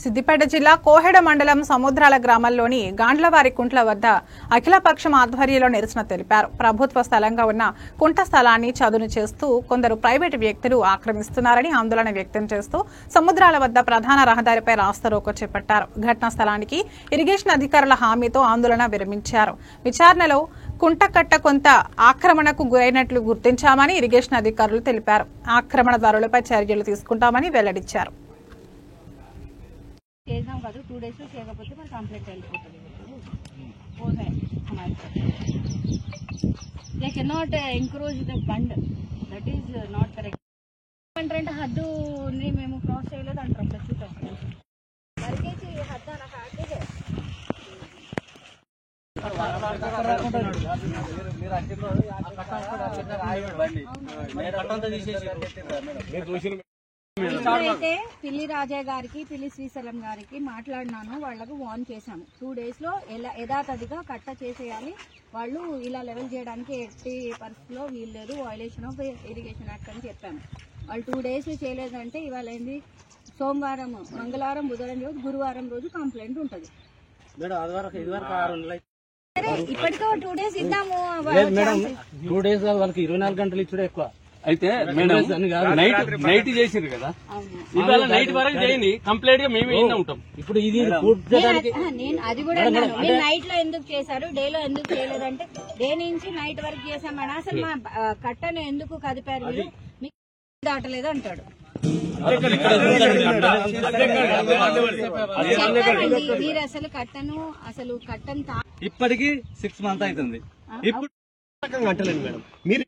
సిద్దిపేట జిల్లా కోహెడ మండలం సముద్రాల గ్రామంలోని గాండ్లవారి కుంట్ల వద్ద అఖిలపక్షం ఆధ్వర్యంలో నిరసన తెలిపారు. ప్రభుత్వ స్థలంగా ఉన్న కుంట స్థలాన్ని చదును చేస్తూ కొందరు ప్రైవేటు వ్యక్తులు ఆక్రమిస్తున్నారని ఆందోళన వ్యక్తం చేస్తూ సముద్రాల వద్ద ప్రధాన రహదారిపై రాస్తారోకో చేపట్టారు. ఘటనా స్థలానికి ఇరిగేషన్ అధికారుల హామీతో ఆందోళన విరమించారు. విచారణలో కుంటకట్ట కొంత ఆక్రమణకు గురైనట్లు గుర్తించామని ఇరిగేషన్ అధికారులు తెలిపారు. ఆక్రమణదారులపై చర్యలు తీసుకుంటామని వెల్లడించారు. చేద్దాం కాదు 2 days లో చేయకపోతే మరి కంప్లీట్ వెళ్ళిపోతుంది. They cannot encourage the bund, that is not correct. అంటే హద్దుని మేము క్రాస్ చేయలేదు అంటారు. ప్రస్తుతం వరకేసి హద్దు అన్న ఫ్యాక్టరీ అయితే పిల్లి రాజయ్య గారికి, పిల్లి శ్రీశైలం గారికి మాట్లాడినాను. వాళ్లకు వార్న్ చేశాము. 2 days లో యథాతథిగా కట్ట చేసేయాలి. వాళ్ళు ఇలా లెవెల్ చేయడానికి ఎట్టి పరిస్థితిలో వీల్లేదు, వయలేషన్ ఆఫ్ ఇరిగేషన్ యాక్ట్ అని చెప్పాము. వాళ్ళు 2 days చేయలేదంటే ఇవాళ ఏంది, సోమవారం, మంగళవారం, బుధవారం రోజు, గురువారం రోజు కంప్లైంట్ ఉంటుంది. ఇప్పటికో 2 days ఇద్దాము. 2 days వాళ్ళకి 24 గంటలు ఇచ్చుడే ఎక్కువ. అయితే మేడం నైట్ చేసిండ్రు కదా, ఇవాళ నైట్ వరకు చేయండి, కంప్లీట్ గా మేమే ఉంటాం. ఇప్పుడు ఇది నేను అది కూడా అన్నాను. మీరు నైట్ లో ఎందుకు చేశారు, డే లో ఎందుకు చేయలేదంటే డే నుంచి నైట్ వరకు చేశామని. అసలు మా కట్టను ఎందుకు కదిపారు, మీరు మీకు దాటలేదు అంటాడు. మీరు అసలు కట్టను ఇప్పటికి 6 months అవుతుంది. ఇప్పుడు అంటలేదు మేడం, మీరు